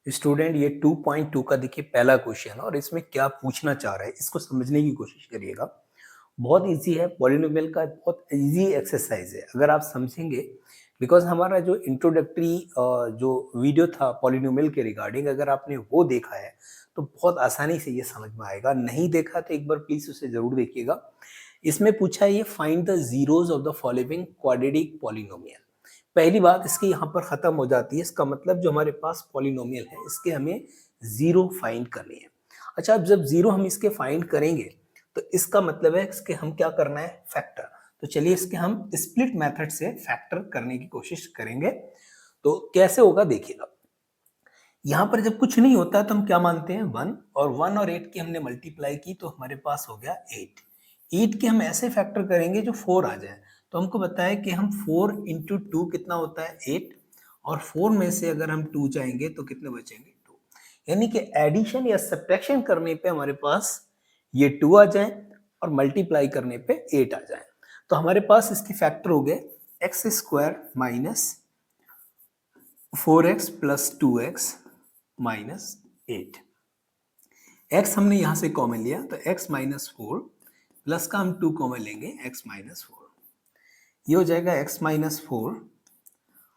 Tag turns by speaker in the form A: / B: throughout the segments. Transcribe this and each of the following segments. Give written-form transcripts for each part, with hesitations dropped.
A: Student ये 2.2 का देखिए पहला क्वेश्चन है और इसमें क्या पूछना चाह रहा है इसको समझने की कोशिश करिएगा। बहुत इजी है, पॉलिनोमियल का बहुत इजी एक्सरसाइज है अगर आप समझेंगे। बिकॉज हमारा जो इंट्रोडक्टरी जो वीडियो था पॉलिनोमियल के रिगार्डिंग, अगर आपने वो देखा है तो बहुत आसानी से ये समझ में आएगा। नहीं देखा तो एक बार प्लीज उसे जरूर देखिएगा। इसमें पूछा है ये find the zeros of the following quadratic polynomial. पहली बात इसकी यहाँ पर खत्म हो जाती है। इसका मतलब जो हमारे पास पॉलिनोमियल है इसके हमें जीरो फाइंड करनी है। अच्छा, अब जब जीरो हम इसके फाइंड करेंगे तो इसका मतलब है इसके हम क्या करना है, फैक्टर। तो चलिए इसके हम स्प्लिट मेथड से फैक्टर करने की कोशिश करेंगे। तो कैसे होगा देखिएगा। यहाँ पर जब कुछ नहीं होता तो हम क्या मानते हैं, वन, और वन और एट की हमने मल्टीप्लाई की तो हमारे पास हो गया एट। एट के हम ऐसे फैक्टर करेंगे जो फोर आ जाए। तो हमको बताया कि हम फोर इंटू टू कितना होता है, एट, और फोर में से अगर हम टू जाएंगे तो कितने बचेंगे, टू। यानी कि एडिशन या सब्ट्रैक्शन करने पे हमारे पास ये टू आ जाए और मल्टीप्लाई करने पे एट आ जाए। तो हमारे पास इसके फैक्टर हो गए X square minus four X plus two x minus eight. X हमने यहां से कॉमन लिया तो एक्स माइनस फोर प्लस का हम टू कॉमन लेंगे, एक्स माइनस फोर। ये हो जाएगा एक्स माइनस फोर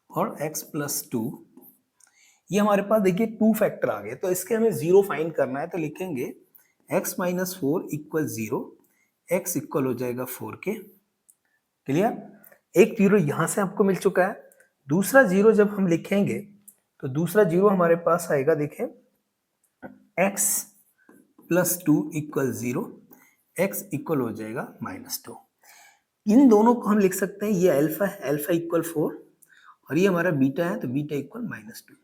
A: और एक्स प्लस टू। ये हमारे पास देखिए टू फैक्टर आ गए। तो इसके हमें जीरो फाइंड करना है तो लिखेंगे x minus four equal zero, x equal हो जाएगा फोर के। क्लियर? एक जीरो यहां से आपको मिल चुका है। दूसरा जीरो जब हम लिखेंगे तो दूसरा जीरो हमारे पास आएगा, देखें, x plus two equal zero, x equal हो जाएगा माइनस टू। इन दोनों को हम लिख सकते हैं, ये अल्फा है, अल्फा इक्वल फोर, और ये हमारा बीटा है तो बीटा इक्वल माइनस टू।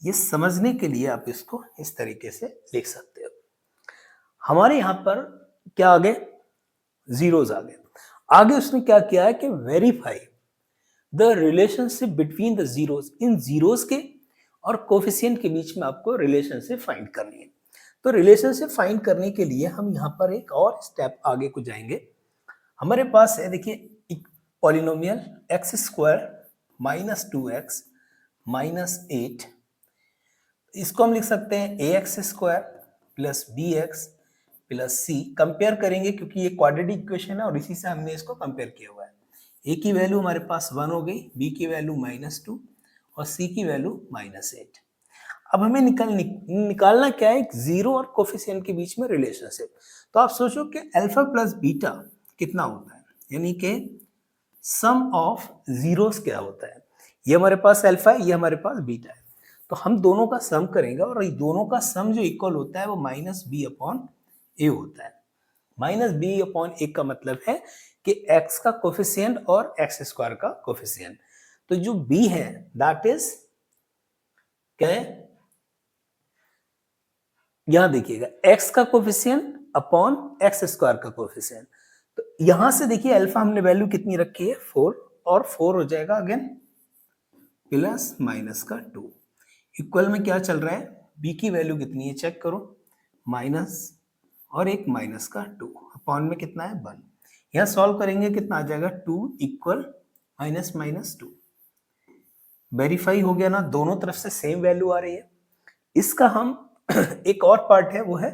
A: ये समझने के लिए आप इसको इस तरीके से लिख सकते हो। हमारे यहां पर क्या आ गए, जीरोस आ गए। आगे उसने क्या किया है कि verify the relationship between the zeros. In zeros के और कोफिशिएंट के बीच में आपको रिलेशनशिप फाइंड करनी है। तो रिलेशनशिप फाइंड करने के लिए हम यहाँ पर एक और स्टेप आगे को जाएंगे। हमारे पास है, देखिए, polynomial x square minus two x minus eight. इसको हम लिख सकते हैं a x square plus b x plus c. Compare करेंगे क्योंकि ये क्वाड्रेटिक इक्वेशन है और इसी से हमने इसको कंपेयर किया हुआ है। ए की वैल्यू हमारे पास वन हो गई, बी की वैल्यू माइनस टू और सी की वैल्यू माइनस एट। अब हमें निकालना क्या है, जीरो और कोफिशिएंट के बीच में रिलेशनशिप। तो आप सोचो कि अल्फा प्लस बीटा कितना होता है, यानी कि सम ऑफ जीरोस क्या होता है। ये हमारे पास अल्फा है, ये हमारे पास बीटा है। तो हम दोनों का सम करेंगे और ये दोनों का सम जो इक्वल होता है वो माइनस बी अपॉन ए होता है। माइनस बी अपॉन ए का मतलब है कि एक्स का कोफिशिएंट और एक्स स्क्वायर का कोफिशिएंट। तो जो बी है दैट इज क्या है, यहां देखिएगा, एक्स का कोफिशिएंट अपॉन एक्स स्क्वायर का कोफिशिएंट। तो यहां से देखिए अल्फा हमने वैल्यू कितनी रखी है, फोर, और फोर हो जाएगा अगेन प्लस माइनस का टू। इक्वल में क्या चल रहा है, बी की वैल्यू कितनी है चेक करो, माइनस और एक माइनस का टू, अपॉन में कितना है, वन। यहां सॉल्व करेंगे कितना आ जाएगा, two equal minus minus two. Verify हो गया ना, दोनों तरफ से सेम वैल्यू आ रही है। इसका हम एक और पार्ट है वो है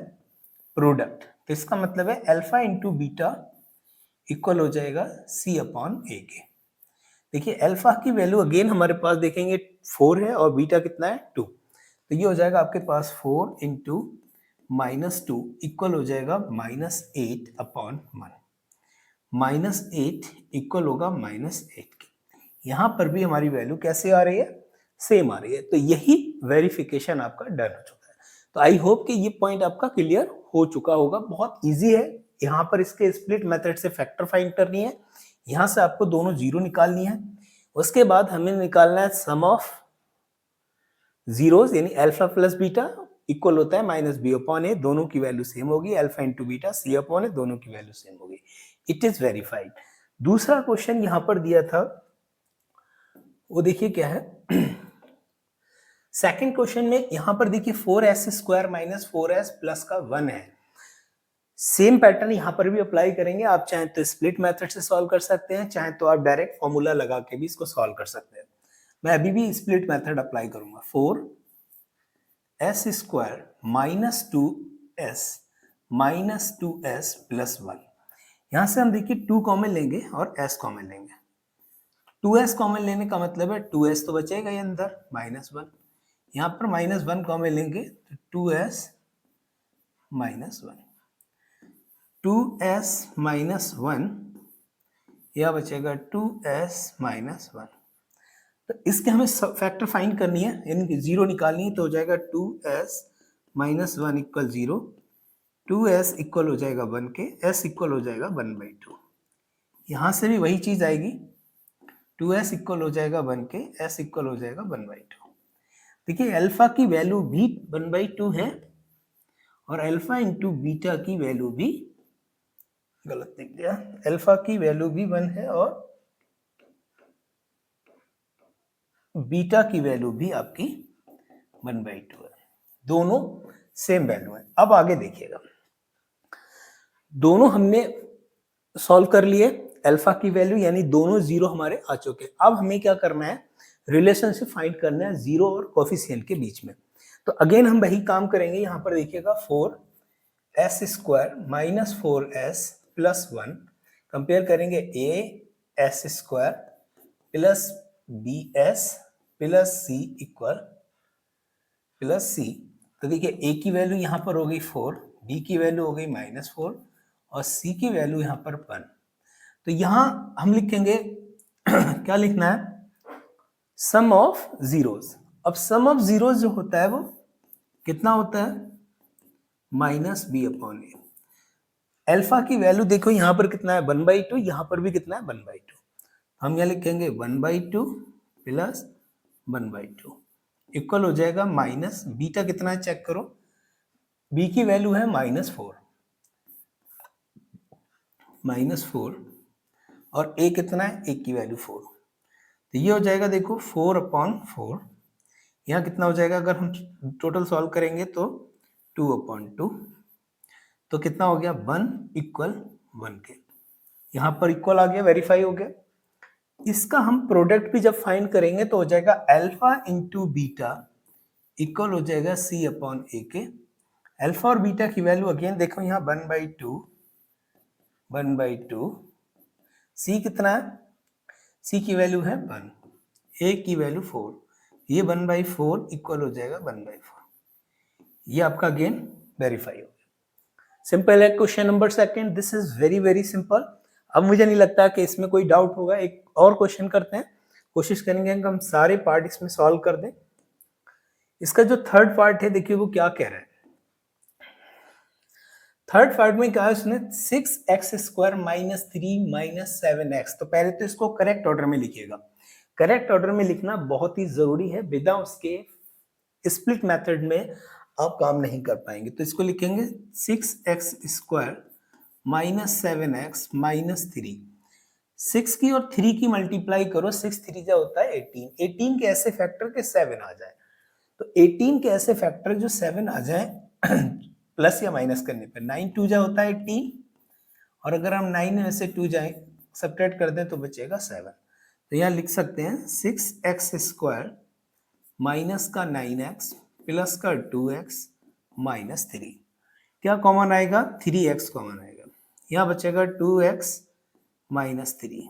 A: प्रोडक्ट। तो इसका मतलब है अल्फा इंटू बीटा इक्वल हो जाएगा सी अपॉन ए के। देखिए अल्फा की वैल्यू अगेन हमारे पास देखेंगे फोर है और बीटा कितना है, टू। तो ये हो जाएगा आपके पास four into minus two equal हो जाएगा minus eight upon one. Minus eight equal होगा माइनस एट के। यहां पर भी हमारी वैल्यू कैसे आ रही है, सेम आ रही है। तो यही वेरिफिकेशन आपका डन हो चुका है। तो आई होप कि ये पॉइंट आपका क्लियर हो चुका होगा। बहुत इजी है। यहाँ पर इसके स्प्लिट मेथड से फैक्टर फाइंड करनी है, यहाँ से आपको दोनों जीरो निकालनी है। उसके बाद हमें निकालना है सम ऑफ जीरोस, यानी अल्फा प्लस बीटा इक्वल होता है माइनस बी अपॉन ए, दोनों की वैल्यू सेम होगी, अल्फा इंटू बीटा सी अपॉन ए, दोनों की वैल्यू सेम होगी। It is verified. दूसरा क्वेश्चन यहां पर दिया था, वो देखिए क्या है। सेकंड क्वेश्चन में यहां पर देखिए four S square minus four S plus का वन है। सेम पैटर्न यहां पर भी अप्लाई करेंगे। आप चाहें तो स्प्लिट मेथड से सॉल्व कर सकते हैं, चाहे तो आप डायरेक्ट फॉर्मूला लगा के भी इसको सॉल्व कर सकते हैं। मैं अभी भी स्प्लिट मेथड अप्लाई करूंगा। Four S square minus to S plus one. यहां से हम देखिए 2 कॉमन लेंगे और s कॉमन लेंगे। 2s कॉमन लेने का मतलब है 2s तो बचेगा ही अंदर माइनस वन, यहाँ पर माइनस वन कॉमन लेंगे तो 2s minus one, 2s minus one, यह बचेगा 2s माइनस वन। तो इसके हमें फैक्टर फाइंड करनी है, यानी कि जीरो निकालनी है, तो हो जाएगा 2s minus one equal zero, 2s equal हो जाएगा वन के, s इक्वल हो जाएगा 1/2। यहाँ से भी वही चीज आएगी, 2s इक्वल हो जाएगा वन के, s इक्वल हो जाएगा 1/2। देखिए अल्फा की वैल्यू भी 1/2 है और अल्फा इंटू बीटा की वैल्यू भी, गलत लिख दिया, अल्फा की वैल्यू भी 1 है और बीटा की वैल्यू भी आपकी 1/2 है, दोनों सेम वैल्यू है। अब आगे देखिएगा, दोनों हमने सॉल्व कर लिए, अल्फा की वैल्यू यानी दोनों जीरो हमारे आ चुके। अब हमें क्या करना है, रिलेशनशिप फाइंड करना है जीरो और कोफिशिएंट के बीच में। तो अगेन हम वही काम करेंगे, यहाँ पर देखिएगा 4s square minus 4s plus one, compare करेंगे s square plus b s plus c equal plus c. तो देखिए ए की वैल्यू यहाँ पर हो गई 4, बी की वैल्यू हो गई -4 और सी की वैल्यू यहाँ पर 1। तो यहाँ हम लिखेंगे क्या लिखना है, सम ऑफ जीरोस। अब सम ऑफ जीरोस जो होता है वो कितना होता है, -b/a। अल्फा की वैल्यू देखो यहाँ पर कितना है 1/2, यहाँ पर भी कितना है 1/2। हम यहाँ लिखेंगे 1/2 प्लस 1/2 इक्वल हो जाएगा माइनस, बीटा कितना है चेक करो, बी की वैल्यू है -4 और ए कितना है, ए की वैल्यू 4। तो ये हो जाएगा देखो 4/4, यहाँ कितना हो जाएगा, अगर हम टोटल सॉल्व करेंगे तो 2/2, तो कितना हो गया 1 इक्वल 1 के, यहाँ पर इक्वल आ गया, वेरीफाई हो गया। इसका हम प्रोडक्ट भी जब फाइंड करेंगे तो हो जाएगा अल्फा इंटू बीटा इक्वल हो जाएगा c/a के। अल्फा और बीटा की वैल्यू अगेन देखो यहाँ 1/2, c कितना है, c की वैल्यू है 1, a की वैल्यू 4, ये 1/4 इक्वल हो जाएगा 1/4। ये आपका अगेन वेरीफाई हो गया। सिंपल है question number second, this is very very simple. अब मुझे नहीं लगता कि इसमें कोई डाउट होगा। एक और क्वेश्चन करते हैं, कोशिश करेंगे कि हम सारे पार्ट इसमें सॉल्व कर दें। इसका जो थर्ड पार्ट है देखिए वो क्या कह रहा है, थर्ड पार्ट में कहा है उसने 6x² माइनस 3 माइनस 7x। तो पहले तो इसको करेक्ट ऑर्डर में लिखिएगा, करेक्ट ऑर्डर में लिखना बहुत ही जरूरी है, बिना उसके स्प्लिट मेथड में आप काम नहीं कर पाएंगे। तो इसको लिखेंगे 6x² माइनस 7x माइनस 3। 6 की और 3 की मल्टीप्लाई करो, 6 3 जा होता है 18, 18 के ऐसे फैक्टर के 7 आ जाए, तो 18 के ऐसे फैक्टर जो 7 आ जाए प्लस या माइनस करने पर 9 2 जा होता है 18, और अगर हम 9 में से 2 जाए सब्ट्रैक्ट कर दें तो बचेगा 7। तो यहाँ लिख सकते हैं 6x² माइनस का 9x प्लस का 2x माइनस 3। क्या कॉमन आएगा, 3x कॉमन आएगा, यहाँ बचेगा 2x माइनस 3,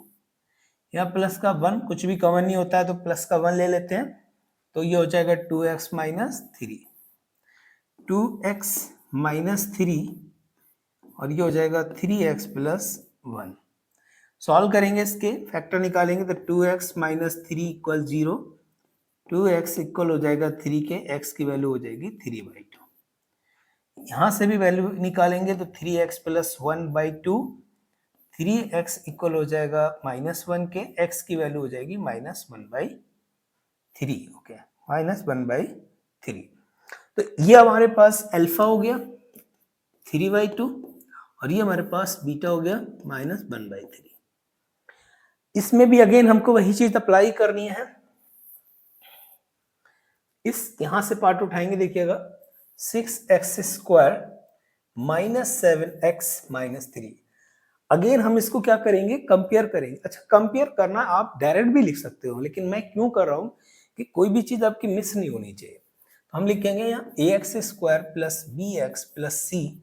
A: यहाँ प्लस का 1 कुछ भी कॉमन नहीं होता है तो प्लस का 1 ले लेते हैं, तो ये हो जाएगा 2x माइनस 3, 2x माइनस 3 और ये हो जाएगा 3x प्लस 1। सॉल्व करेंगे, इसके फैक्टर निकालेंगे तो 2x minus 3 equal 0, 2x equal हो जाएगा 3 के, x की वैल्यू हो जाएगी 3/2। यहाँ से भी वैल्यू निकालेंगे तो 3x प्लस 1/2, 3x इक्वल हो जाएगा -1 के, x की वैल्यू हो जाएगी -1/3। ओके, -1/3। तो ये हमारे पास अल्फा हो गया 3/2 और ये हमारे पास बीटा हो गया -1/3। इसमें भी अगेन हमको वही चीज अप्लाई करनी है। इस यहां से पार्ट उठाएंगे, देखिएगा 6x² minus 7x minus 3। Again हम इसको क्या करेंगे, कंपेयर करेंगे। अच्छा, कंपेयर करना आप डायरेक्ट भी लिख सकते हो, लेकिन मैं क्यों कर रहा हूं कि कोई भी चीज आपकी मिस नहीं होनी चाहिए। हम लिखेंगे यहाँ a x square plus b x plus c.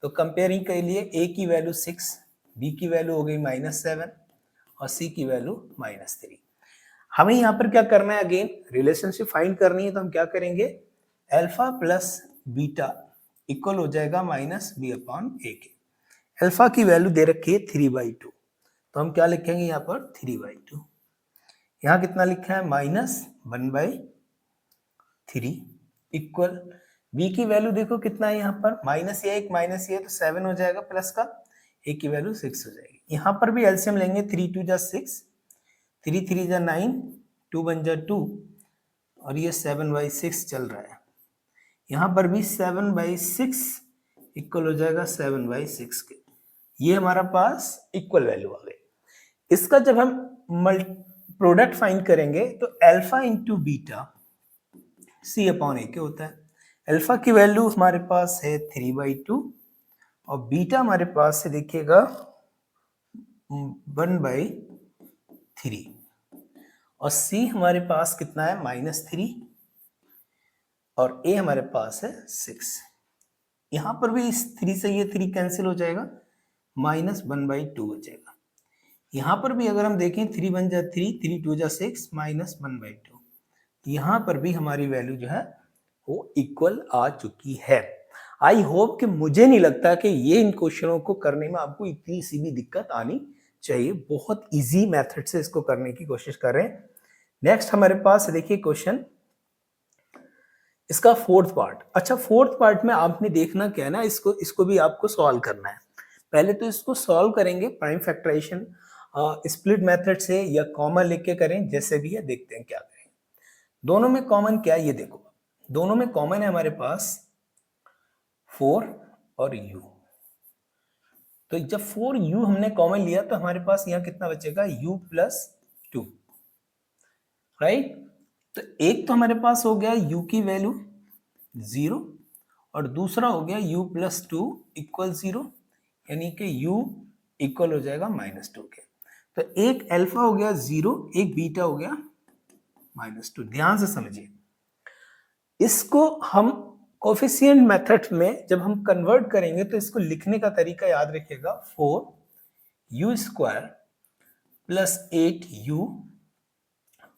A: तो कंपेयरिंग के लिए ए की वैल्यू 6, बी की वैल्यू हो गई -7 और सी की वैल्यू -3। हमें यहाँ पर क्या करना है, अगेन रिलेशनशिप फाइंड करनी है, तो हम क्या करेंगे, अल्फा प्लस बीटा इक्वल हो जाएगा -b/a के। अल्फा की वैल्यू दे रखी है 3/2, तो हम क्या लिखेंगे यहाँ पर 3/2। यहाँ कितना लिखा है -1/3 इक्वल b की वैल्यू देखो कितना है यहाँ पर, माइनस ये एक माइनस ये तो 7 हो जाएगा प्लस का, a की वैल्यू 6 हो जाएगी। यहाँ पर भी एलसीएम लेंगे, 3 2 जा 6, 3 3 जा 9, 2 1 जा 2 और ये 7/6 चल रहा है। यहाँ पर भी 7/6 इक्वल हो जाएगा 7/6 के। ये हमारा पास इक्वल वैल्यू आ गई। इसका जब हम प्रोडक्ट फाइंड करेंगे तो अल्फा इंटू बीटा c/a के होता है। अल्फा की वैल्यू हमारे पास है 3/2 और बीटा हमारे पास है देखिएगा 1/3 और c हमारे पास कितना है -3 और a हमारे पास है 6। यहां पर भी इस 3 से ये 3 कैंसिल हो जाएगा, -1/2 हो जाएगा। यहां पर भी अगर हम देखें 3 1 जा 3, 3 2 जा 6, -1/2। यहां पर भी हमारी वैल्यू जो है वो इक्वल आ चुकी है। आई होप कि मुझे नहीं लगता कि ये इन क्वेश्चनों को करने में आपको इतनी सी भी दिक्कत आनी चाहिए। बहुत इजी मेथड से इसको करने की कोशिश कर रहे हैं। नेक्स्ट हमारे पास देखिए क्वेश्चन, इसका फोर्थ पार्ट। अच्छा, फोर्थ पार्ट में आपने देखना क्या है ना, इसको भी आपको सॉल्व करना है। पहले तो इसको सॉल्व करेंगे प्राइम फैक्टराइजेशन स्प्लिट मेथड से या कॉमन लेके करें, जैसे भी है देखते हैं क्या करें। दोनों में कॉमन क्या है ये देखो, दोनों में कॉमन है हमारे पास 4 और u। तो जब 4u हमने कॉमन लिया तो हमारे पास यहाँ कितना बचेगा, u + 2, राइट। तो एक तो हमारे पास हो गया u की वैल्यू 0 और दूसरा हो गया u + 2 = 0, यानी कि u इक्वल हो जाएगा -2 के। तो एक अल्फा हो गया 0, एक बीटा हो गया -2। ध्यान से समझिए, इसको हम कोफिशिएंट मेथड में जब हम कन्वर्ट करेंगे तो इसको लिखने का तरीका याद रखिएगा, 4u² + 8u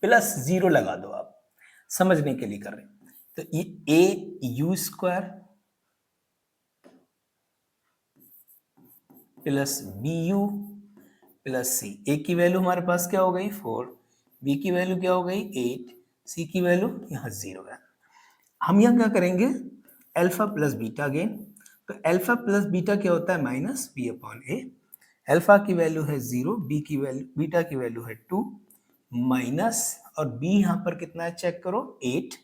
A: + 0 लगा दो, आप समझने के लिए कर रहे हैं। तो ये au² + bu + c। a की वैल्यू हमारे पास क्या हो गई 4, b की वैल्यू क्या हो गई 8, c की वैल्यू यहाँ 0 है। हम यहाँ क्या करेंगे, अल्फा प्लस बीटा अगेन। तो अल्फा प्लस बीटा क्या होता है, -b/a। अल्फा की वैल्यू है 0, बीटा की वैल्यू है 2 माइनस, और b यहाँ पर कितना है चेक करो 8।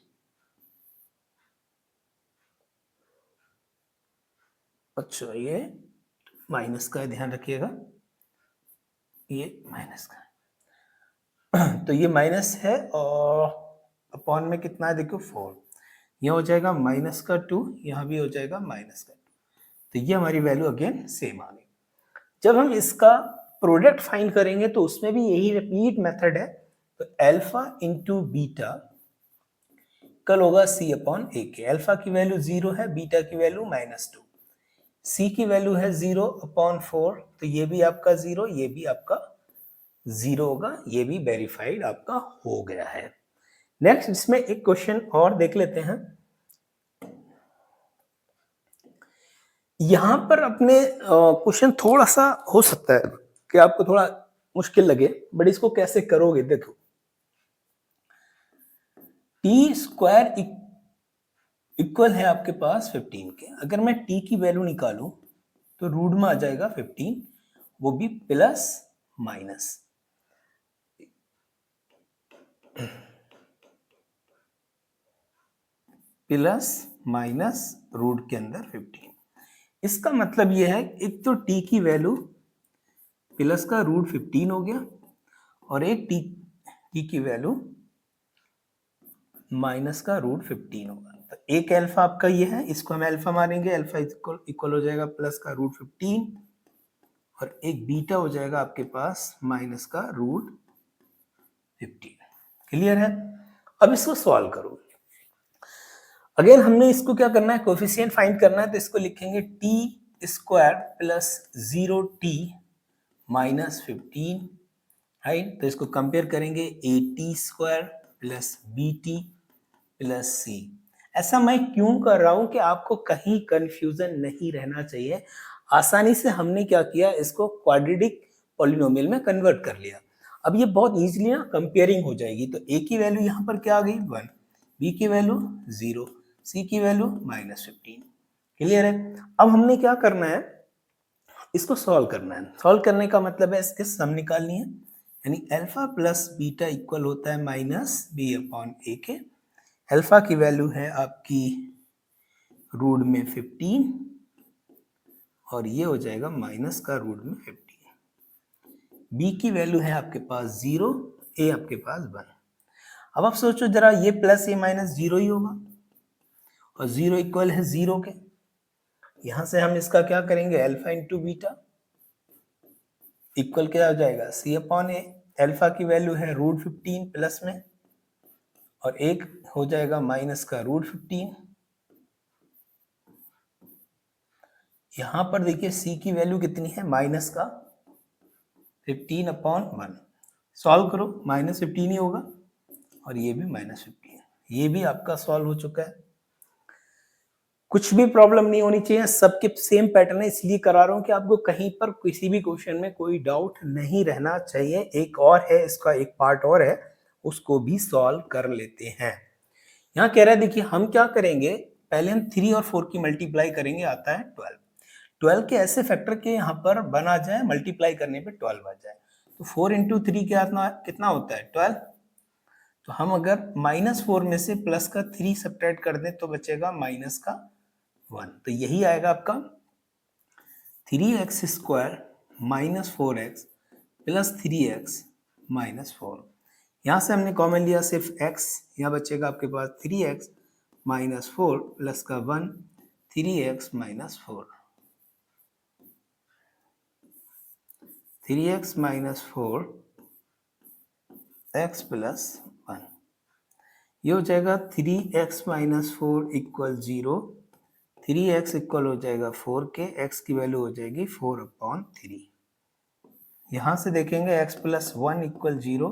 A: अच्छा, ये माइनस का है, ध्यान रखिएगा, ये माइनस का है। तो ये माइनस है और अपॉन में कितना है देखो 4, यह हो जाएगा -2, यहाँ भी हो जाएगा -2। तो ये हमारी वैल्यू अगेन सेम आ गई। जब हम इसका प्रोडक्ट फाइंड करेंगे तो उसमें भी यही रिपीट मेथड है। तो अल्फा इंटू बीटा कल होगा c/a के। अल्फा की वैल्यू 0 है, बीटा की वैल्यू -2, c की वैल्यू है 0/4, तो ये भी आपका 0, ये भी आपका 0 होगा, ये भी वेरीफाइड आपका हो गया है। नेक्स्ट इसमें एक क्वेश्चन और देख लेते हैं। यहां पर अपने क्वेश्चन थोड़ा सा हो सकता है कि आपको थोड़ा मुश्किल लगे, बट इसको कैसे करोगे देखो, t² इक्वल है आपके पास 15 के। अगर मैं t की वैल्यू निकालूं तो रूट में आ जाएगा 15, वो भी plus minus. Plus minus root के अंदर 15। इसका मतलब यह है, एक तो t की वैल्यू प्लस का रूट 15 हो गया और एक t की वैल्यू माइनस का रूट 15 होगा। तो एक अल्फा आपका ये है, इसको हम अल्फा मानेंगे, अल्फा इक्वल हो जाएगा प्लस का रूट 15 और एक बीटा हो जाएगा आपके पास माइनस का रूट 15। क्लियर है? अब इसको सॉल्व करो। अगेन हमने इसको क्या करना है, कोफिशिएंट फाइंड करना है, तो इसको लिखेंगे t square plus 0t minus 15, right. तो इसको कंपेयर करेंगे a t square plus b t plus c. ऐसा मैं क्यों कर रहा हूं कि आपको कहीं कंफ्यूजन नहीं रहना चाहिए। आसानी से हमने क्या किया, इसको क्वाड्रेटिक पॉलिनोमियल में कन्वर्ट कर लिया। अब ये बहुत इजीली ना कंपेयरिंग हो जाएगी। तो ए की वैल्यू यहाँ पर क्या आ गई 1, बी की वैल्यू 0, सी की वैल्यू -15। क्लियर है। अब हमने क्या करना है, इसको सॉल्व करना है। सॉल्व करने का मतलब है इसके सम निकालनी है, यानी अल्फा प्लस बीटा इक्वल होता है माइनस बी अपॉन ए के। अल्फा की वैल्यू है आपकी रूट में 15 और ये हो जाएगा माइनस का रूट में 15। बी की वैल्यू है आपके पास 0, ए आपके पास 1। अब आप सोचो जरा, ये प्लस ए माइनस 0 ही होगा और 0 इक्वल है 0 के। यहां से हम इसका क्या करेंगे, अल्फा इंटू बीटा इक्वल क्या हो जाएगा सी अपॉन ए। अल्फा की वैल्यू है रूट 15 प्लस में और एक हो जाएगा माइनस का रूट 15। यहां पर देखिए सी की वैल्यू कितनी है, माइनस का 15 अपॉन 1। सॉल्व करो, -15 ही होगा और ये भी -15। ये भी आपका सॉल्व हो चुका है। कुछ भी प्रॉब्लम नहीं होनी चाहिए, सबके सेम पैटर्न है, इसलिए करा रहा हूं कि आपको कहीं पर किसी भी क्वेश्चन में कोई डाउट नहीं रहना चाहिए। एक और है, इसका एक पार्ट और है, उसको भी सॉल्व कर लेते हैं। यहाँ कह रहा है देखिए हम क्या करेंगे, पहले हम 3 और 4 की मल्टीप्लाई करेंगे, आता है 12। 12 के ऐसे फैक्टर के यहाँ पर बना जाए, मल्टीप्लाई करने पे 12 आ जाए। तो 4 इंटू 3 कितना होता है 12। तो हम अगर -4 में से प्लस का 3 सब्ट्रैक्ट कर दें तो बचेगा माइनस का 1। तो यही आएगा आपका 3x square minus 4x plus 3x minus 4। यहाँ से हमने कॉमन लिया सिर्फ x, यहाँ बचेगा आपके पास 3x माइनस 4 प्लस का 1, 3x minus 4, 3x minus 4 x plus 1। ये हो जाएगा 3x minus 4 equal 0, 3x equal हो जाएगा 4 के, x की वैल्यू हो जाएगी 4 अपॉन 3। यहाँ से देखेंगे x plus 1 equal 0,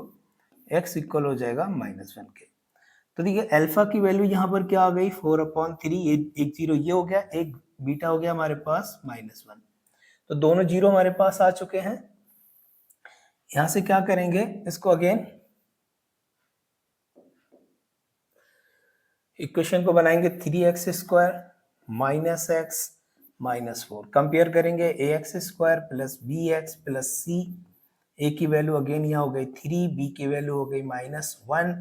A: x equal हो जाएगा -1 के। तो देखिए अल्फा की वैल्यू यहाँ पर क्या आ गई 4 अपॉन 3, एक जीरो ये हो गया, एक बीटा हो गया हमारे पास -1। तो दोनों जीरो हमारे पास आ चुके हैं। यहाँ से क्या करेंगे, इसको अगेन इक्वेशन को बनाएंगे 3x square minus x minus 4। Compare करेंगे ax square plus bx plus c। a की वैल्यू अगेन यहाँ हो गई 3, b की वैल्यू हो गई -1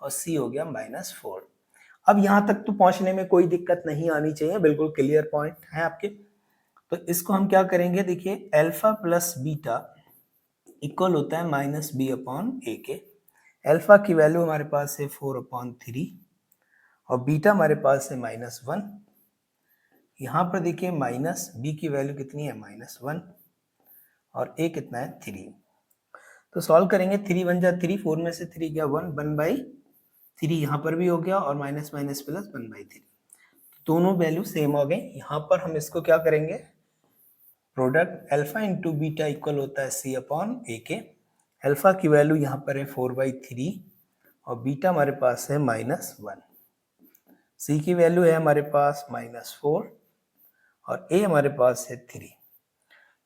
A: और c हो गया -4। अब यहाँ तक तो पहुंचने में कोई दिक्कत नहीं आनी चाहिए, बिल्कुल क्लियर पॉइंट है आपके। तो इसको हम क्या करेंगे, देखिए अल्फा प्लस बीटा इक्वल होता है माइनस बी अपॉन ए के। अल्फा की वैल्यू हमारे पास है 4 अपॉन 3 और बीटा हमारे पास है -1। यहाँ पर देखिए माइनस बी की वैल्यू कितनी है -1 और ए कितना है 3। तो सॉल्व करेंगे, 3 1 जा 3, 4 में से 3 गया 1/3, यहाँ पर भी हो गया और माइनस माइनस प्लस 1/3। दोनों वैल्यू सेम हो गए। यहाँ पर हम इसको क्या करेंगे, product alpha into beta equal होता है सी अपॉन ए के। अल्फा की वैल्यू यहाँ पर है 4/3 और बीटा हमारे पास है -1। सी की वैल्यू है हमारे पास -4 और ए हमारे पास है 3।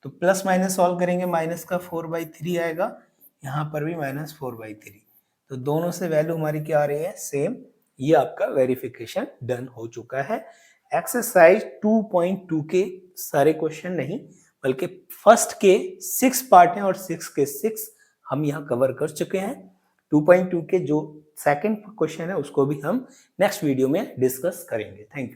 A: तो प्लस माइनस सॉल्व करेंगे, माइनस का 4/3 आएगा, यहाँ पर भी -4/3। तो दोनों से वैल्यू हमारी क्या आ रही है, सेम। ये आपका वेरिफिकेशन डन हो चुका है। एक्सरसाइज 2.2 के सारे क्वेश्चन नहीं, बल्कि फर्स्ट के 6 पार्ट हैं और 6 के 6 हम यहाँ कवर कर चुके हैं। 2.2 के जो सेकंड क्वेश्चन है उसको भी हम नेक्स्ट वीडियो में डिस्कस करेंगे। Thank you.